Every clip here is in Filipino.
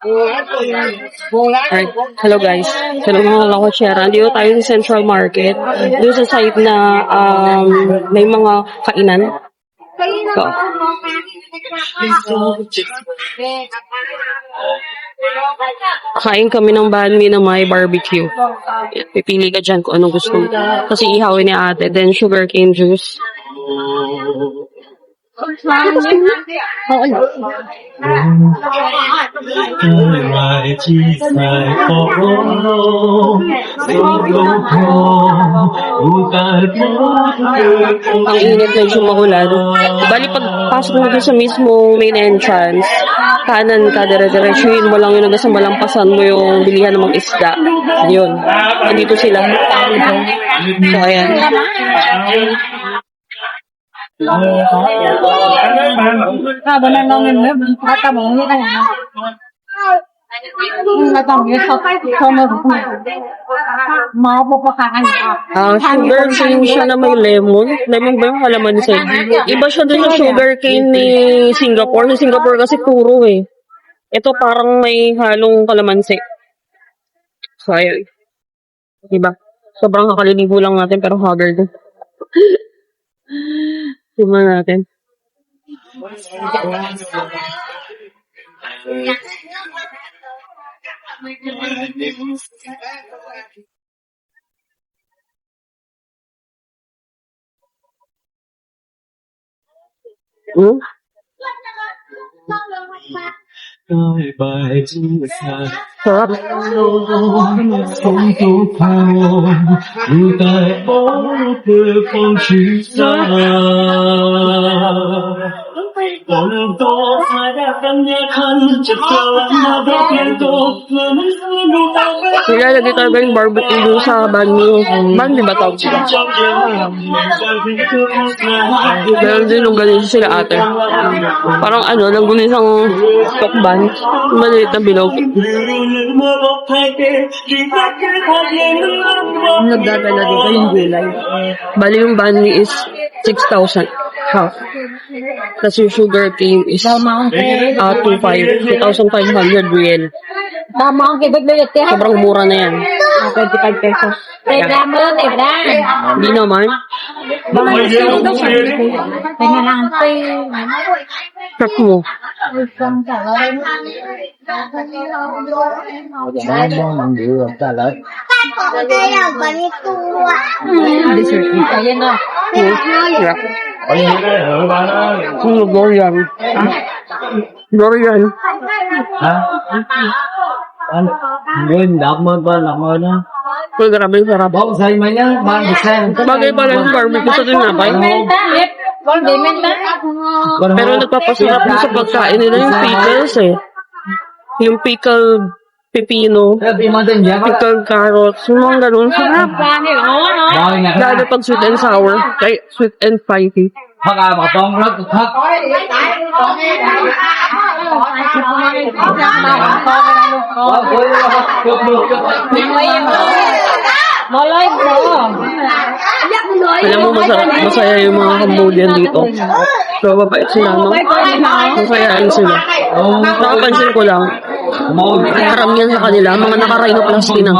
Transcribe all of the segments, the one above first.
Alright. Hello guys. Hello mga kakotsera. Dito tayo sa Central Market. Doon sa site na may mga kainan. So, kain kami ng banh mi na may barbecue. Pipili ka dyan kung anong gusto mo. Kasi ihawin ni ate. Then sugarcane juice. Ang init na yung makulan. Bali pagpasok mo sa mismo main entrance, kanan ka, dire-diretsuhin mo lang yun hanggang sa malampasan mo yung bilihan ng mga isda. Yun. Andito sila. So, ayan. Sugar cane siya na may lemon. Lemon ba yung kalamansi? Iba siya dun sa sugar cane ni Singapore. Sa Singapore kasi puro eh. Ito parang may halong kalamansi. So, ayun. Diba? Sobrang kakaliligo lang natin pero haggard. Tingnan natin. Sarap. Nilalagay talaga yung barbecue doon sa banh mi. Banh mi ba tawag sila? Meron din yung ganun sila ate. Parang ano, nanggunisang stock bun. Maliit na bilog. Nagdadala dito yung gulay. Bali yung banh mi is 6,000. Half. Tapos yung sugar cane is 2,500 real. Tama ang kibig na yun. Sobrang mura na yan. 25 pesos. Tegra mo, tegra. Hindi naman. Kanya lang Check mo. Dessert. Ayan na. Dorian. Dorian. Yun, nakman na. Uy, grabe yung sarap. Bawa sa'yo man yan, mag-isang. Bagay pala yung barbecue sa tinapay. Pero nagpapasarap din sa pagkain nila yung pickles eh. Yung pickled pepino, pickled carrots, yung mga ganun. Sarap. Lalo pag sweet and sour, kay sweet and spicy. Makapatong rat, hak. Malay mo. Alam mo, masaya yung mga Cambodian dito. So, mabait sila, no? Masayain sila. Nakapansin ko lang, karamihan sa kanila, mga naka-rhinoplasty na.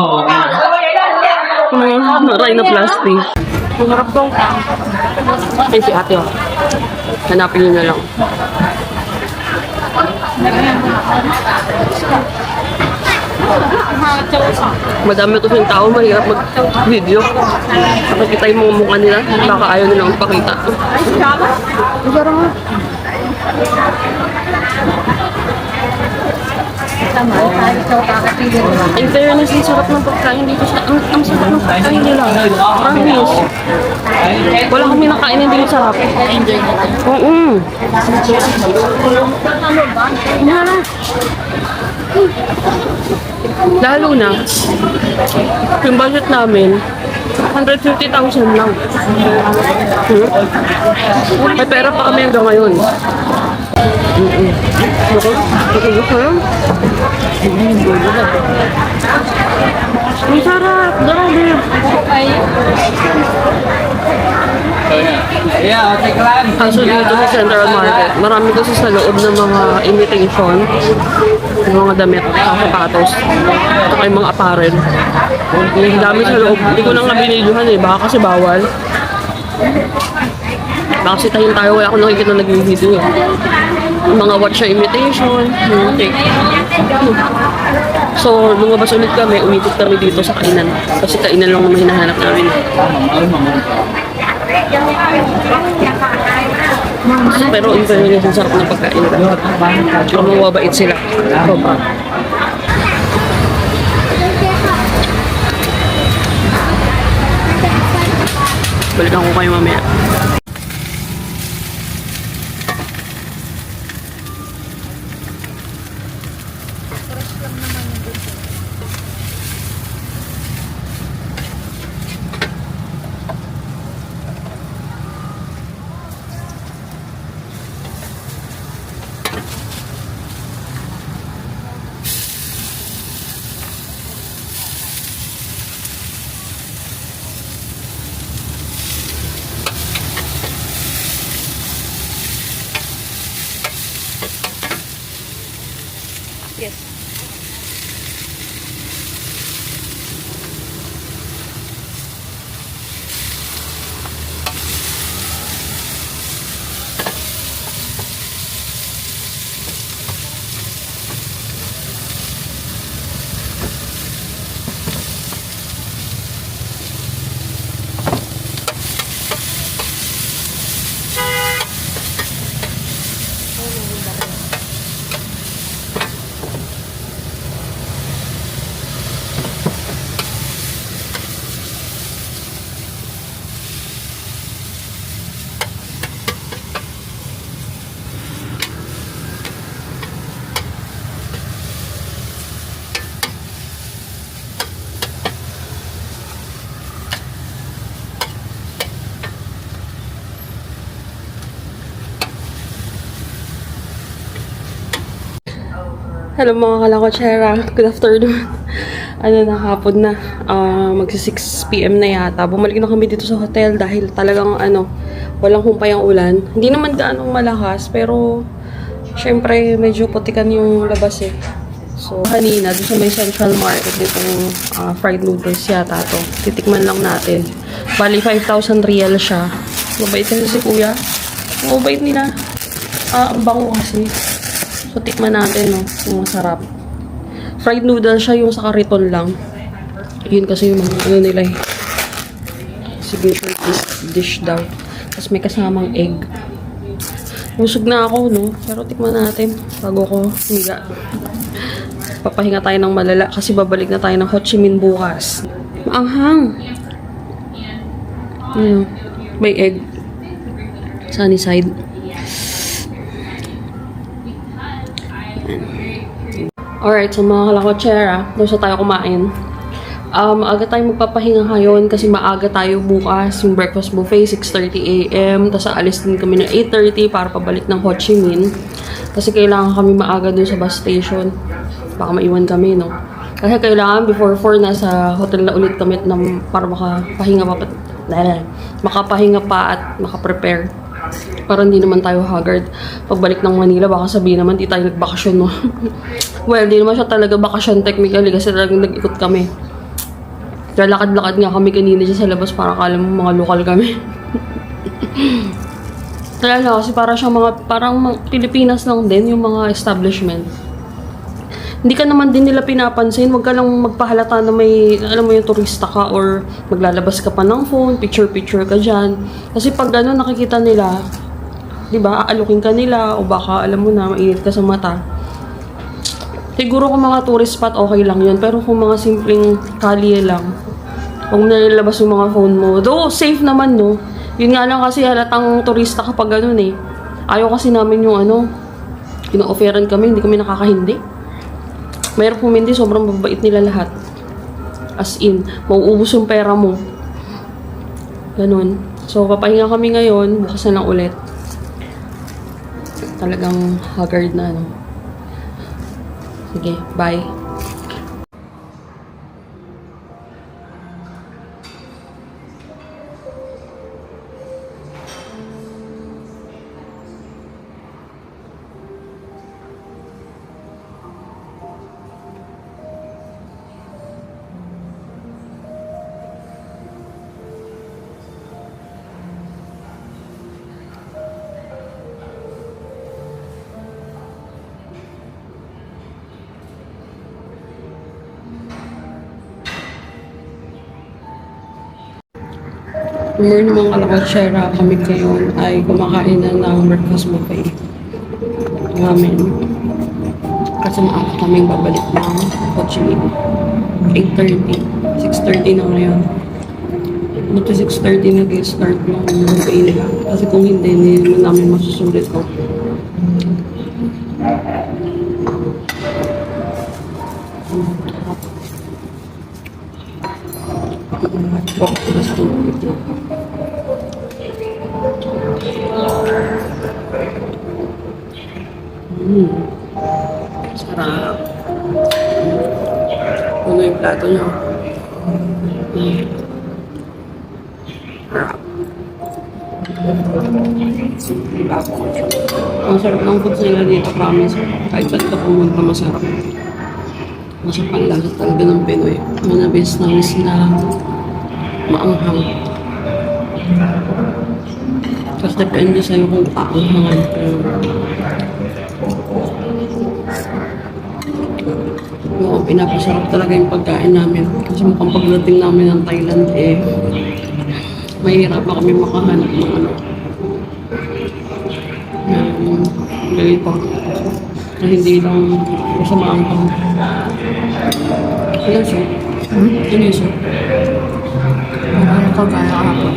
Mga rhinoplasty. Ang harap ko. Ay, si ate, oh. Hanapin nyo na lang. Madami ito yung tao, mahirap mag-video. Nakikita yung mga mukha nila, baka ayaw nilang ipakita. In fairness, ang sarap ng pagkain dito. Ang sarap ng pagkain nila. Promise. Wala kami nakain na hindi sarap. Enjoy natin. Oo. Lalo na, yung budget namin, 150,000 lang. May pera pa kami hanggang ngayon. Ang sarap! Grabe! Yeah, take lang. Kaso dito sa Central Market, marami kasi sa loob ng mga imitation, yung mga damit, sapatos, at yung mga apparel. Ang dami sa loob. Hindi ko nang nabililuhan eh, baka kasi bawal. Baka sitahin tayo, wala akong nakikita nag-video eh. Yung mga watch na imitation, yung take. So, lumabas ulit kami, umikot kami dito sa kainan. Kasi kainan lang naman hinahanap namin. Pero in fairness, ang sarap ng pagkain. Tsaka mababait sila. Sobra. Balikan ko kayo mamaya. Hello mga kalakotsera. Good afternoon. Hapon na. Magsi 6 PM na yata. Bumalik na kami dito sa hotel dahil talagang walang humpay ang ulan. Hindi naman gaanong malakas, pero syempre medyo putikan yung labas eh. So, kanina, doon sa may Central Market, ditong fried noodles yata to. Titikman lang natin. Bali, 5,000 real siya. Mabait kasi si kuya. Mabait nila. Ang bango kasi. So, tikman natin, no? Yung masarap. Fried noodle siya, yung sa kariton lang. Yun kasi yung mga nila eh. Signature dish daw. Tapos may kasamang egg. Busog na ako, no? Pero tikman natin bago ko humiga. Papahinga tayo ng malala kasi babalik na tayo ng Ho Chi Minh bukas. Maanghang! May egg. Sunny side. Alright, so mga kalakotsera, doon sa tayo kumain. Maaga tayo magpapahinga ngayon kasi maaga tayo bukas. Yung breakfast buffet, 6:30 AM. Tapos aalis din kami ng 8:30 para pabalik ng Ho Chi Minh. Kasi kailangan kami maaga doon sa bus station. Baka maiwan kami, no? Kasi kailangan before 4 nasa hotel na ulit kami para makapahinga pa at makaprepare. Para hindi naman tayo haggard. Pagbalik ng Manila, baka sabihin naman, di tayo nagbakasyon, no? Well, di naman siya talaga bakasyon technically kasi talagang nag-ikot kami. Kaya lakad-lakad nga kami kanina dyan sa labas para akala mo mga lokal kami. Talaga kasi parang Pilipinas lang din yung mga establishment. Hindi ka naman din nila pinapansin. Huwag ka lang magpahalata na may, alam mo yung turista ka or maglalabas ka pa ng phone, picture-picture ka dyan. Kasi pag gano'n nakikita nila, di ba, aalukin ka nila o baka alam mo na, mainit ka sa mata. Siguro kung mga tourist spot, okay lang yun. Pero kung mga simpleng kalye lang, huwag mo nalalabas yung mga phone mo. Though, safe naman, no? Yun nga lang kasi halatang turista kapag gano'n eh. Ayaw kasi namin yung ino-offeran kami, hindi kami nakakahindi. Mayroon pumindi, sobrang mabait nila lahat. As in, mauubos yung pera mo. Ganun. So, papahinga kami ngayon. Bukas na lang ulit. Talagang haggard na, Sige, bye. Morning mga kalakotsera, kami ngayon ay kumakain na ng breakfast buffet namin. Kasi maaga kaming babalik ng Ho Chi Minh. 8:30. 6:30 na ngayon. Buti 6:30 nag-start ng buffet nila. Kasi kung hindi namin masusulit ko. Sarap. Ano yung plato niya? Sarap. Diba? Ang sarap ng foods nila dito, promise. Kahit saan ka pumunta, masarap. Masarap ang lasa talaga ng Pinoy. Manabis na maanghang. Tapos depende sa'yo kung paanghangan ka. Oo, pinapasarap talaga yung pagkain namin. Kasi mukhang pagdating namin ng Thailand, mahirap na kami makahanap ng ganito. Na hindi lang sa maanghang. Ano siya? Ano siya? Ano ka gaya ako?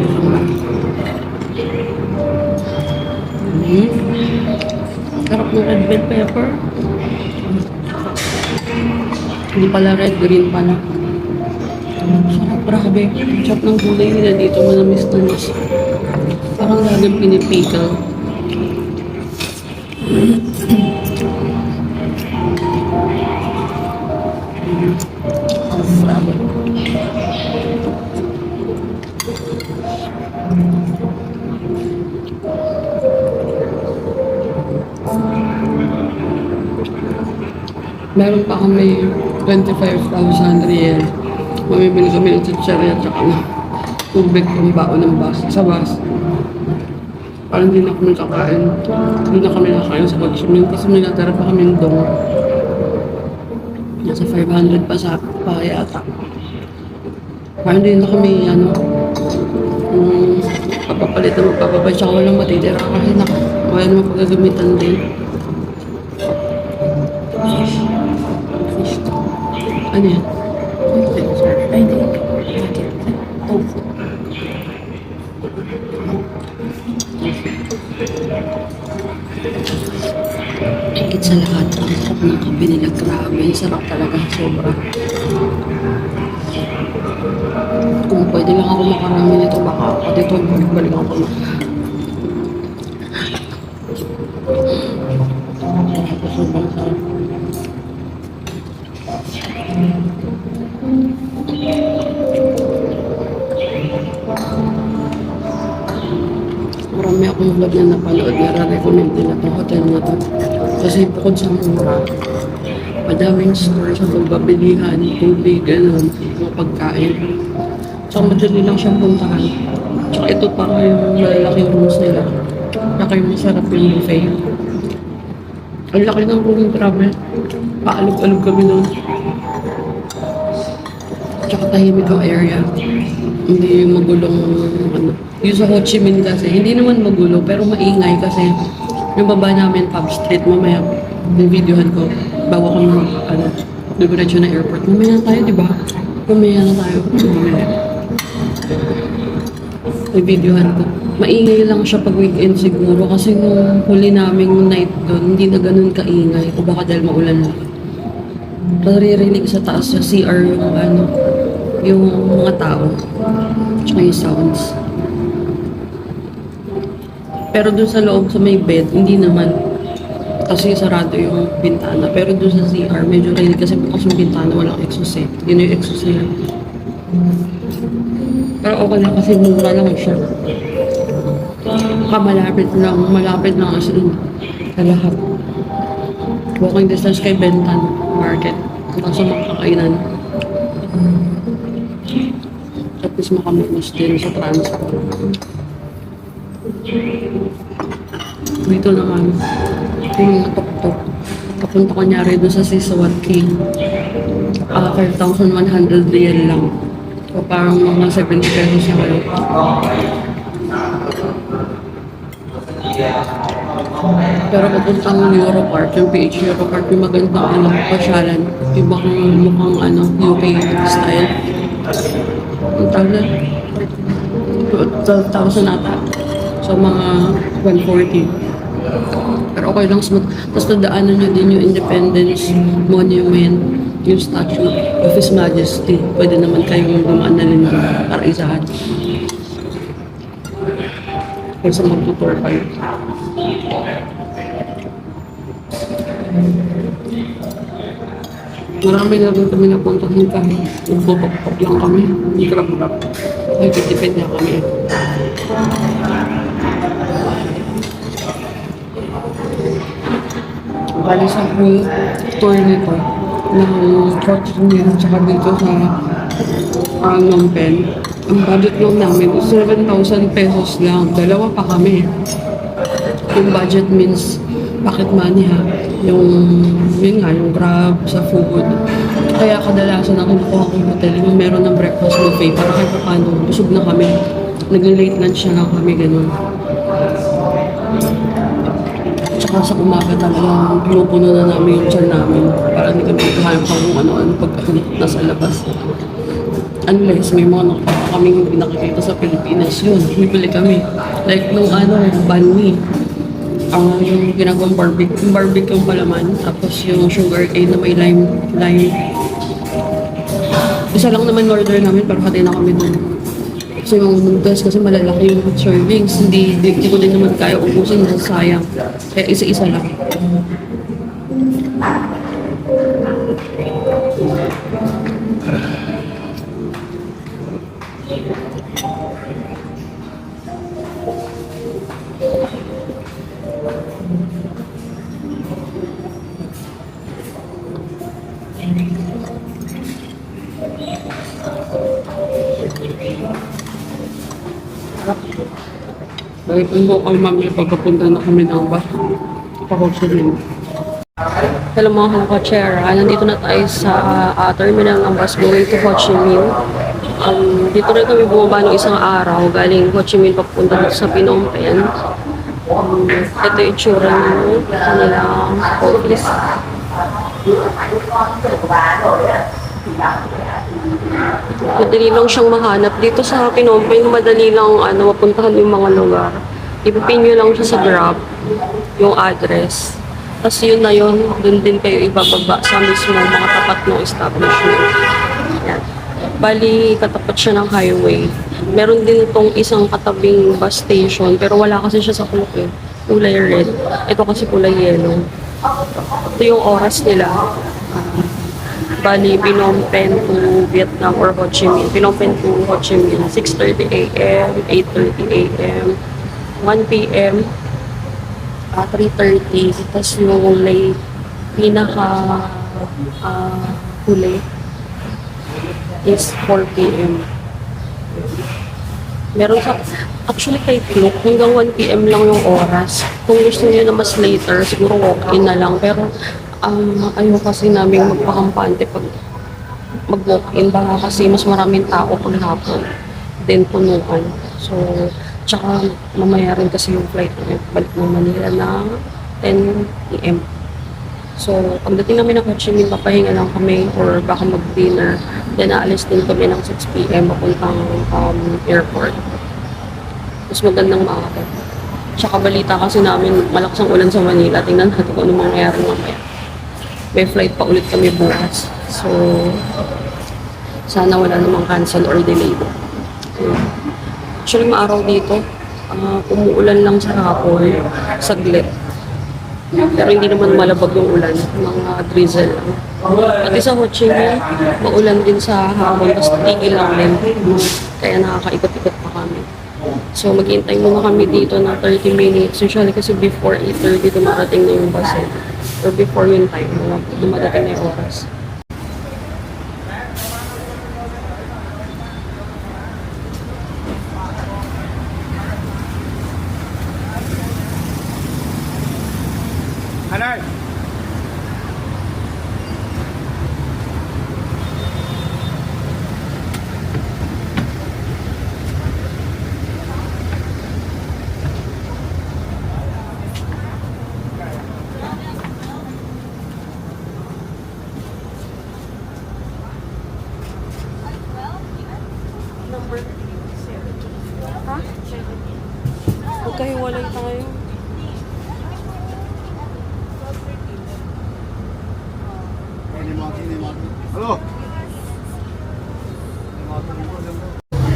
Sarap ng red bell pepper. Hindi pala red, green pala. Sarap, grabe. Sarap ng gulay nila dito, manamis-tamis. Parang laging pinipikal. Grabe. Meron pa kami 25,000 riel. Mamimili kami ng chicharia at saka na tubig ng baon ng bus. Sa bus. Parang hindi na kami kakain. Hindi na kami nakakain sa pag-swimming kasi may natara pa kami dong. Nasa 500 pa sa yata. Parang hindi na kami papapalit na magpapabay tsaka walang matitira kasi wala naman pagagamitan din. Ano yan? Ay, hindi. Tofu. Higit sa lahat, ang sarap ng kape nila. Grabe, sarap talaga. Sobra. Kung pwede lang ako makarami nito, baka ako dito, balik ako na. Sobrang sarap. Marami akong vlog na napanood na recommend nila itong hotel na to. Kasi bukod sa mura, madaming store sa pagbabilihan, tubig, gano'n, mga pagkain. So, madali lang siyang puntahan. Tsaka ito para yung malalaking rooms nila. Tsaka yung masarap yung buffet. Ang laki ng room, grabe. Paalog-alog kami nun. Tsaka tahimik ang area. Hindi magulong Yung sa Ho Chi Minh kasi, hindi naman magulo, pero maingay kasi yung baba namin, Pub Street, mamaya, yung videohan ko, bago ko na, dumiretso na airport. Mamaya na tayo, di ba? Mamaya na tayo. Yung videohan ko. Maingay lang siya pag weekend siguro kasi nung huli naming night doon, hindi na ganun kaingay. O baka dahil maulan na. Naririnig sa taas sa CR yung mga tao. Tsaka yung sounds. Pero doon sa loob, sa may bed, hindi naman. Kasi sarado yung bintana. Pero doon sa CR, medyo rinig kasi bukas yung bintana, walang exhaust eh. Yun yung exhaust nila. Pero okay lang kasi mura lang siya. Malapit lang as in sa lahat. Walking distance kay Bentan Market. Tapos sa makakainan. Tapos makaminos din sa transport. Dito naman, yung tok-tok. Kapunta ko nyari doon sa Sisawat King. 5,100 riel lang. O parang mga 70 pesos yung Pero papuntang Euro Park, yung PH Euro Park, yung magandang pasyalan. Ibang mukhang UK style. Ang tawag na? 12,000 ata. So, mga 140. Pero okay lang smooth. Tapos nadaanan nyo din yung Independence Monument, yung statue of His Majesty. Pwede naman kayong dumaan na rin doon para isahan. Kaysa mag-tour kayo. Marami na rin kami napuntahan kahit nagpupapap lang kami. Grab-grab. Ay, tipid na kami. Bali sa whole tour nito ng Fort Union tsaka dito sa Phnom Penh. Ang budget lang namin is 7,000 pesos lang. Dalawa pa kami. Yung budget means pocket money ha. Yun nga, yung grab sa food. Kaya kadalasan ang kinukuha kong hotel, yung meron ng breakfast buffet para kahit paano, busog na kami. Nagli-late lunch na lang kami, ganun. Tsaka sa umaga talagang pinupuno na namin yung tiyan namin para hindi kami maghahanap pa kung ano-ano pag nasa labas. Unless may mga nakakita kaming hindi nakikita sa Pilipinas, yun, bibili kami. Like nung banh mi. Yung ginagawang barbecue, yung barbecue yung palaman, tapos yung sugar cane na may lime. Isa lang naman order namin, pero hati na kami dun. So yung noodles kasi malalaki yung servings, hindi ko din naman kaya ubusin, sayang. Kaya isa-isa lang. Dahil kung local mami, pagkapunta na kami ng bus, pa-Hochimin. Hello mga Hongkochera, nandito na tayo sa terminal ng bus going to Ho Chi Minh. Dito rin kami bumaba ng isang araw, galing Ho Chi Minh papunta dito sa Phnom Penh. Ito yung itsura ng kanilang office. Madali lang siyang mahanap. Dito sa Phnom Penh, madali lang mapuntahan yung mga lugar. Ipipin nyo lang siya sa Grab, yung address. Tapos yun na yun, dun din kayo ibababa sa mismo mga tapat ng establishment. Yan. Bali, katapat siya ng highway. Meron din itong isang katabing bus station, pero wala kasi siya sa kulay. Kulay red. Ito kasi kulay yellow. Ito yung oras nila. Bali, Phnom Penh to Vietnam or Ho Chi Minh. Phnom Penh to Ho Chi Minh, 6:30 a.m., 8:30 a.m., 1 p.m., 3:30. Tapos yung late, huli is 4 p.m. Meron sa, actually kay Klook, hanggang 1 p.m. lang yung oras. Kung gusto niyo na mas later, siguro walk-in na lang. Pero, ayaw kasi namin magpakampante pag mag-walk-in. Baka kasi mas maraming tao pag hapon. Then, punuan. So, tsaka mamaya rin kasi yung flight namin balik ng Manila na 10 p.m. So, pagdating namin ng Ho Chi Minh, papahinga lang kami or baka mag-dinner. Then, aalis din kami ng 6 p.m. papuntang airport. Mas magandang maaga. Tsaka balita kasi namin, malakas ang ulan sa Manila. Tingnan natin kung ano mangyayari mamaya. May flight pa ulit kami bukas. So, sana wala namang cancel or delay. Actually, maaraw dito. Umuulan lang sa hapon, saglit. Pero hindi naman malabag yung ulan, mga drizzle lang. Pati sa Ho Chi Minh, maulan din sa hapon, basta tigil lang din. Kaya nakakaikot-ikot pa kami. So, maghihintay muna kami dito na 30 minutes. Usually kasi before 8:30 dumarating na yung bus. Or before yung time, dumadating na yung oras. Hanay! magkahiwalay tayo. Halo.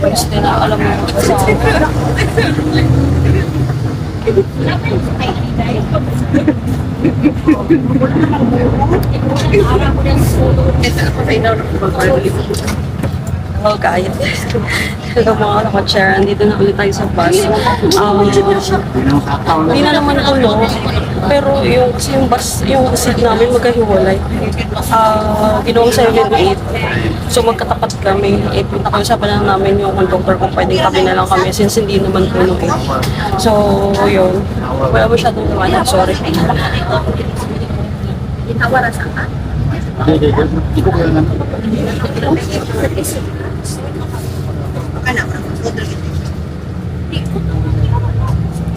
Basta na alam mo sa Hello guys. Hello mga ka-chair. Andito na ulit tayo sa bus. Hindi na naman ulo. Pero kasi yung seat namin magkahiwalay. Ginawang 7-8. So magkatapat kami. Nakiusapan na namin yung conductor kung pwedeng tabi na lang kami since hindi naman puno eh. So yun. Wala masyadong naman. Sorry.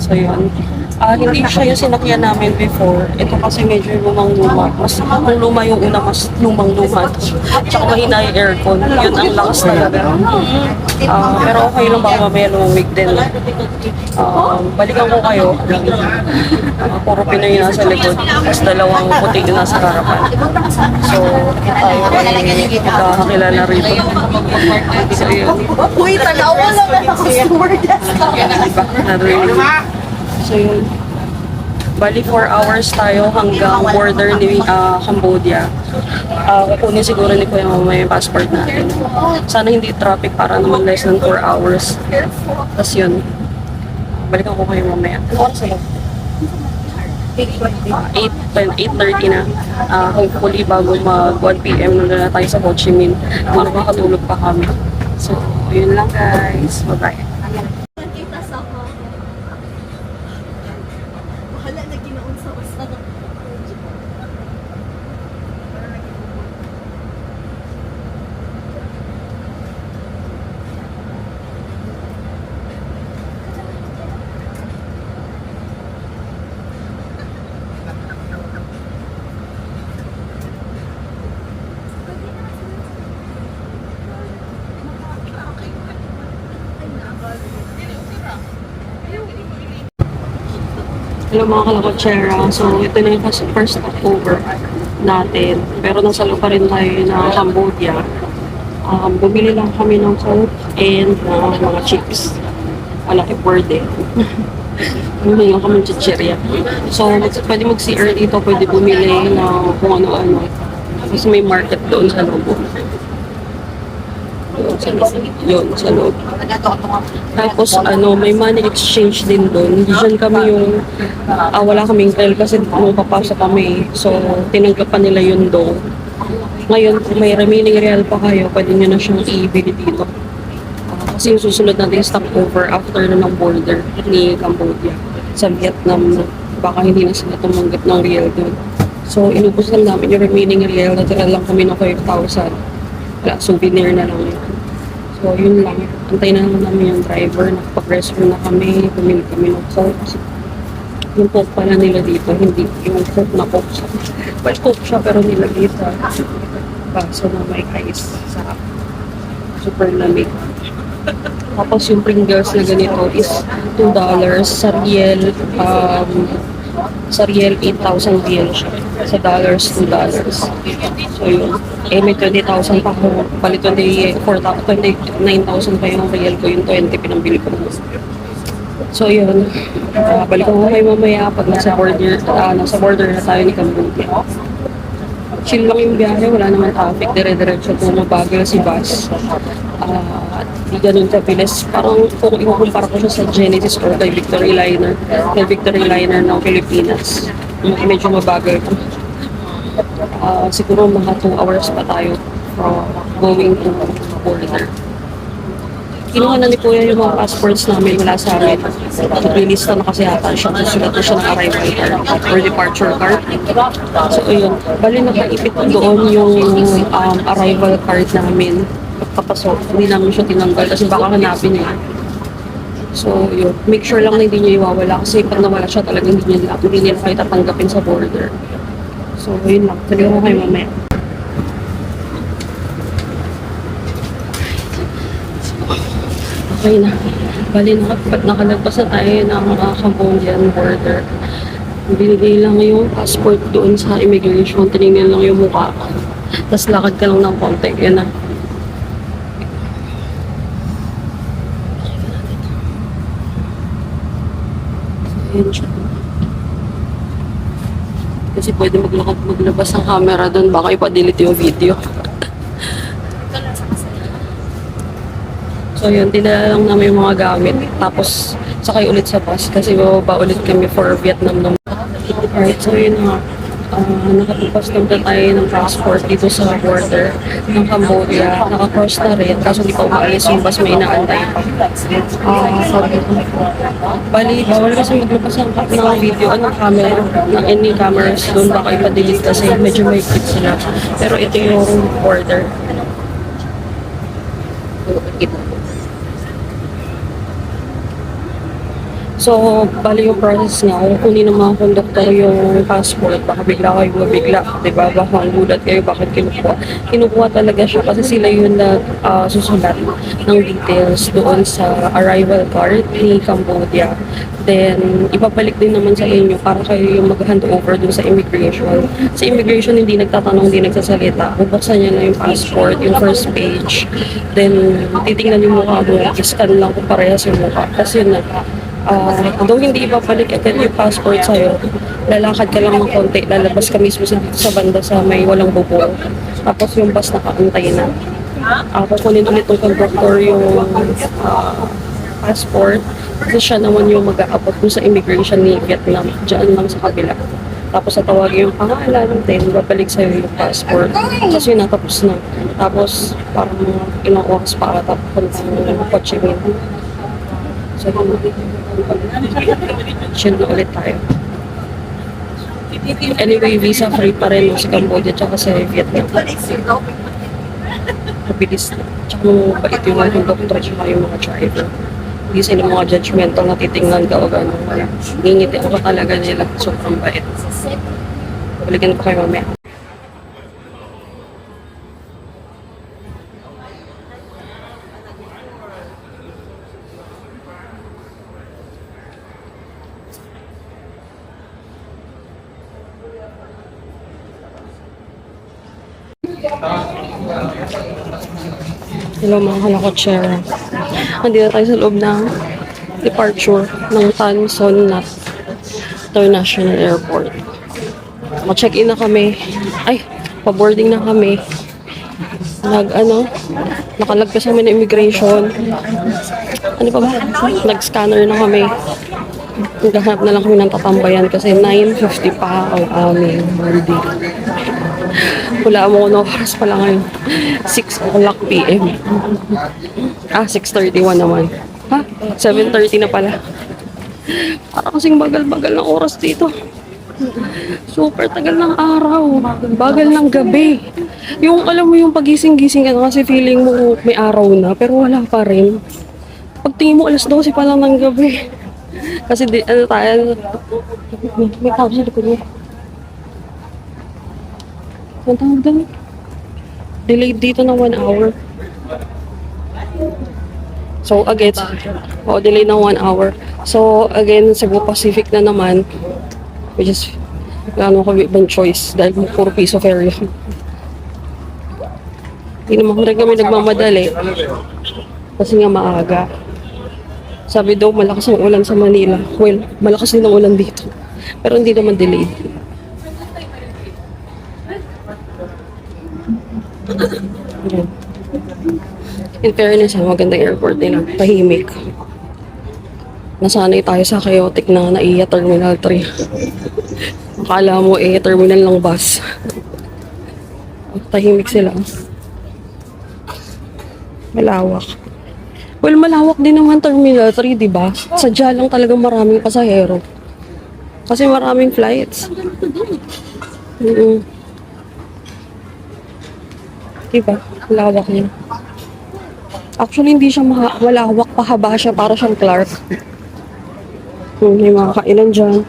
So yun. Hindi siya yung sinakyan namin before. Ito kasi medyo lumang-luma. Mas luma yung una, mas lumang-luma. Tsaka mahina yung aircon. Yun ang lakas talaga. Pero okay lang baka mamaya lumamig din. Balikan ko kayo. Puro Pinoy yung nasa likod. Tapos dalawang puti yung nasa harapan. So, tayo ay magkakakilala rito. So yun. Uy, tagawa lang ako sa stewardess. So yun. Bali 4 hours tayo hanggang border ni Cambodia. Kukunin siguro ni Kuya mamaya yung passport natin. Sana hindi traffic para naman less than 4 hours. Tapos yun. Balikan ko kayo mamaya. Oras na 8:30 na. Hopefully bago mag 1 PM na tayo sa Ho Chi Minh. Makakatulog pa kami. So, yun lang guys. Bye-bye. Bahala na ginaon sa basta. Hello mga kalakotsera. So, ito na yung first stopover natin. Pero nasa loob pa rin tayo na Cambodia. Bumili lang kami ng Coke and mga chips. Wala kay Burde. Bumili lang kami ng chichirya. So, pwede mag-CR dito. Pwede bumili ng kung ano-ano. Kasi may market doon sa loob. Yun, sa loob. Tapos, may money exchange din doon. Diyan kami yung, wala kaming trail kasi nung papasok kami. So, tinanggapan nila yun doon. Ngayon, kung may remaining real pa kayo, pwede nyo na siyang i-bili dito. Kasi yung susunod natin stopover after na ng border ni Cambodia sa Vietnam na. Baka hindi na sila tumanggap ng real doon. So, inubos lang namin yung remaining real. Natira lang kami ng 5,000. Wala, souvenir na lang yun. So, yun lang. Antay na lang namin yung driver. Nakapag-rescue na kami. Bumili kami ng Coke. Yung Coke pala nila dito, hindi yung Coke na Coke siya. Well, Coke siya pero nilagay sa baso na may ice sa super lamig. Tapos yung Pringles na ganito is $2. Sa riel, 8,000 riel siya. Sa dollars, $2. So yun. May 20,000 pa ako. Bali 29,000 pa yung riel ko. Yung 20 pinambili ko. So yun. Balik ko mamaya pag nasa border na tayo ni Cambodia. Chill lang yung biyahe. Wala naman traffic. Dire-diretso kung mabagal si bus. Di ganun kabilis. Parang kung ikukumpara ko siya sa Genesis or kay Victory Liner. Kay Victory Liner ng Pilipinas. Medyo mabagal ko. Siguro mga 2 hours pa tayo from going to border. Kinuha na ni Kuya yung mga passports namin mula sa amin. Nilista na kasi yata siya. Susulat na siya ng arrival card or departure card. So, ayun. Bali, nakaipit doon yung arrival card namin. Pagpapasok, hindi namin siya tinanggal kasi baka hanapin niya. So, yun. Make sure lang na hindi niya iwawala kasi pag nawala siya talagang hindi nila kayo tatanggapin sa border. So, yun lang. Sabi ko kayo mamaya. Okay na. Bali, nakalagpas na tayo ng Cambodian border. Binigay lang yung passport doon sa immigration. Tinignan lang yung mukha. Tapos lakad ka lang ng konti. Yan na. Ayan siya. Kasi pwede maglabas ng camera doon. Baka ipa-delete yung video. So yun, dinala lang namin yung mga gamit. Tapos sakay ulit sa bus kasi bababa ulit kami for Vietnam naman. Alright, so yun nga. Nakapagpas na tayo ng passport dito sa border ng Cambodia. Nakakross na rin, kaso di pa umaalis yung bus, may inaantay pa. Sabi ko, bali, bawal kasi maglabas ng video, camera, ng any cameras doon, baka ipa-delete kasi medyo may clip sila. Pero ito yung border. So, bali yung process nga, kung kunin ng mga conductor yung passport, baka bigla kayo mabigla, diba? Baka gulat kayo, bakit kinukuha? Kinukuha talaga siya kasi sila yung susulat ng details doon sa arrival card ni Cambodia. Then, ipabalik din naman sa inyo para kayo yung mag-hand over dun sa immigration. Sa immigration, hindi nagtatanong, hindi nagsasalita. Bubuksan niya na yung passport, yung first page. Then, titingnan yung mukha mo, iscan lang kung parehas yung mukha. Kasi yun na, although hindi ibabalik agad yung passport sa'yo, lalakad ka lang ng konti, lalabas ka mismo sa banda sa may walang bubong. Tapos yung bus nakaantay na. Kukunin ulit ng conductor yung passport. Kasi siya naman yung mag-aabot sa immigration ni Vietnam. Diyan lang sa kabila. Tapos natawagin yung pangalan, then babalik sa'yo yung passport. Kasi yun, natapos na. Tapos parang ilang oras pa ata ng Ho Chi Minh. So, chill na ulit tayo. Anyway, visa free pa rin sa Cambodia tsaka sa Vietnam. Mabilis na. Tsaka mabait yung mga conductor tsaka yung mga driver. Hindi sila mga judgmental na titingnan ka o gano'n. Wala. Ngingiti ako talaga nila. Sobrang bait. Balikan ko kayo mamaya. Hello mga kalakotsera. Nandito tayo sa loob ng departure ng Tan Son Nhat International Airport. Ma-check-in na kami. Ay, pa-boarding na kami. Nakalagpas kami ng immigration. Ano pa ba? Nag-scanner na kami. Naghahanap na lang kami ng tatambayan kasi 9:50 pa ang aming boarding. Wala mo kung oras pala ngayon. 6 o'clock p.m. 6:31 naman. 7:30 na pala. Parang kasing bagal-bagal ng oras dito. Super tagal ng araw. Bagal ng gabi. Yung alam mo yung pagising-gising ka kasi feeling mo may araw na pero wala pa rin. Pagtingin mo 12 pa lang ng gabi. Kasi tayo, may tao sa likod mo. Ang tawag doon? Delayed dito ng 1 hour. So, again, delay ng 1 hour. So, again, Cebu Pacific na naman, which is, wala kami ibang choice dahil puro piso fare yun. Hindi naman rin kami nagmamadali kasi nga maaga. Sabi daw, malakas ang ulan sa Manila. Well, malakas din ang ulan dito. Pero hindi naman delayed. In fairness, magandang airport nila. Tahimik. Nasanay tayo sa chaotic na NAIA Terminal 3. Akala mo terminal ng bus. Tahimik sila. Malawak. Well, malawak din naman Terminal 3, di ba? Sadya lang talagang maraming pasahero. Kasi maraming flights. Diba? Malawak niya. Actually, hindi siya malawak. Pahaba siya. Para siyang Clark. May mga kainan dyan.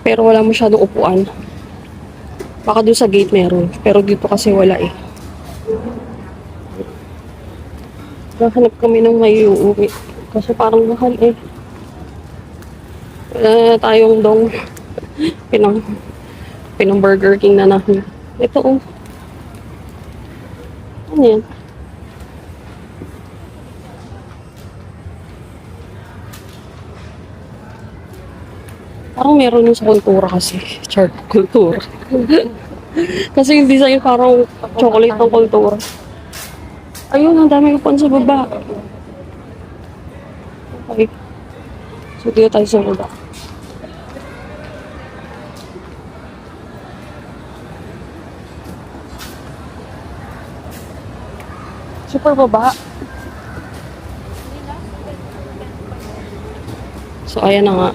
Pero wala masyadong upuan. Baka doon sa gate meron. Pero dito kasi wala eh. Nahanap kami ng may uuwi. Kasi parang mahal eh. Wala na tayong dong. Pinang, pinang Burger King na nahin. Ito oh. Ano yan? Parang meron yung sa kultura kasi. Chart kultura. Kasi yung design parang chocolate ng kultura. Ayun, ang dami upuan sa baba. Okay. So, dito tayo sa baba. Super baba. So, ayan na nga.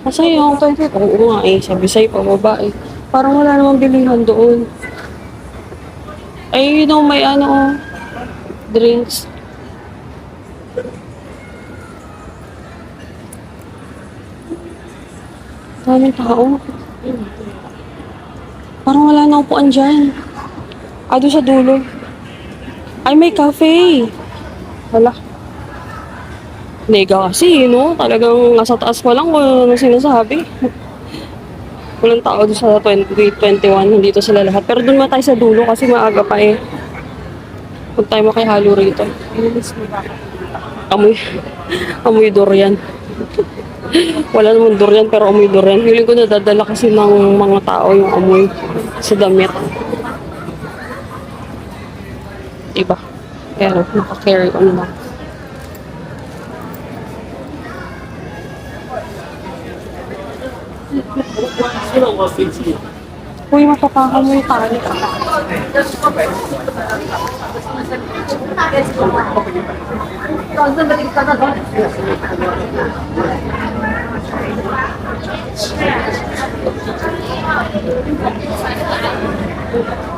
Kasi yung 20, oo nga eh, sabi sa'yo, pababa eh. Parang wala namang bilihan doon. Ay, may ano, drinks. Daming tao. Parang wala na upuan dyan. Doon sa dulo. Ay, may cafe. Wala. Nega kasi, no? Talagang nasa taas pa lang kung ano sinasabi. Walang tao doon sa 2021. Nandito sila lahat. Pero doon tayo sa dulo kasi maaga pa eh. Huwag tayo makihalo rito. Amoy. Amoy durian. Wala namang durian pero amoy durian. Feeling ko nadadala kasi ng mga tao yung amoy sa damit. Iba. Pero naka-carry on lang. Uy, mapapakal mo yung tali.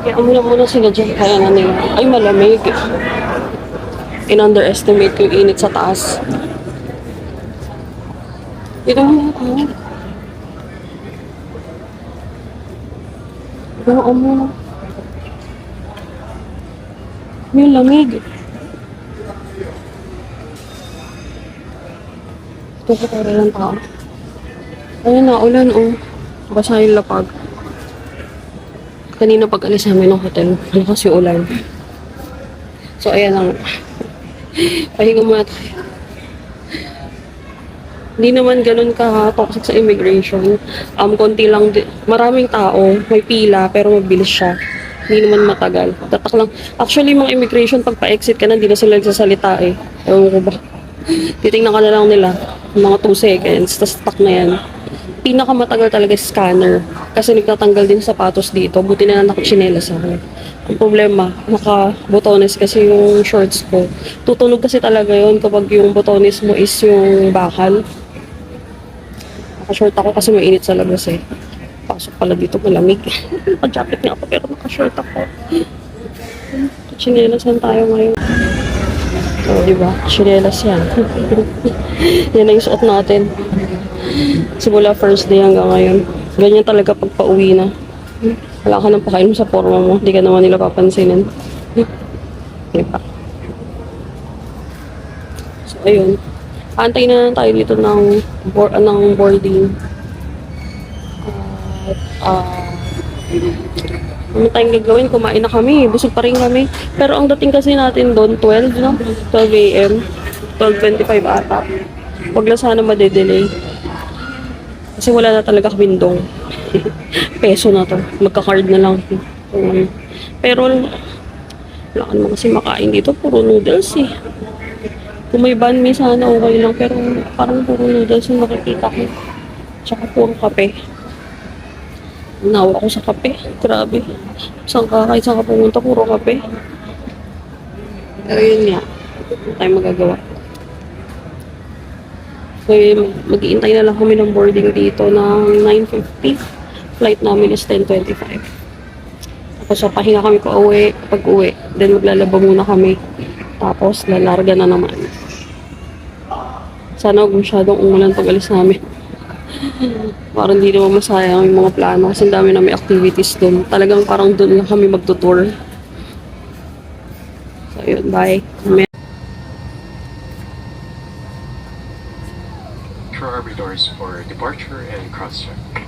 Kaya muna sila dyan. Kaya na nila. Ay, malamig. In-underestimate yung init sa taas. Ito muna tayo. Oo muna. May lamig. Ito ko tayo ng tao. Ayun na, ulan oh. Basa yung lapag. Kanina pag alis namin ng hotel, malakas yung ulan. So, ayan lang. Pahinga muna tayo. Hindi naman ganun ka-toxic sa immigration. Konti lang, maraming tao, may pila, pero mabilis siya. Hindi naman matagal. Tatak lang. Actually, mga immigration, pag pa-exit ka na, hindi na sila nagsasalita eh. Ewan ko ba. Titingnan ka na lang nila. Mga 2 seconds, tas stuck na yan. Pinakamatagal talaga scanner. Kasi nagtatanggal din sapatos dito. Buti na lang nakachinelas ako. Ang problema, naka-botones kasi yung shorts ko. Tutunog kasi talaga yon kapag yung botones mo is yung bakal. Naka-short ako kasi mainit sa labas eh. Pasok pala dito malamig. Naka-jacket nga ako pero naka-short ako. Chinelas lang tayo ngayon. O, diba? Chinelas yan. Yan na yung suot natin. Simula first day hanggang ngayon. Ganyan talaga pag pauwi na. Wala ka nang pakain mo sa forma mo. Hindi ka naman nila papansinin. Diba? So, ayun. Antay na tayo dito ng boarding. Ano tayong gagawin? Kumain na kami. Busog pa rin kami. Pero ang dating kasi natin doon, 12, no? 12 a.m. 12:25 ata. Huwag lang sana madedelay. Kasi wala na talaga kamindong. Peso na to. Magka-card na lang. Pero, wala ka naman kasi makain dito. Puro noodles eh. Kung may banh mi sana okay lang. Pero parang puro noodles yung nakikita ko. Tsaka puro kape. Nawa ko sa kape. Grabe. Kahit saan ka pumunta, puro kape. Pero yun nga. Hindi tayo magagawa. So, mag-iintay na lang kami ng boarding dito ng 9:50. Flight namin is 10:25. Tapos, so, pahinga kami pag uwi. Then, maglalaba muna kami. Tapos, lalarga na naman. Sana huwag masyadong umulan pag alis namin. Parang hindi naman masayang yung mga plano kasi ang dami namin activities doon. Talagang parang doon lang kami magtutour. So, yun, bye. Control army doors for departure and cross-check.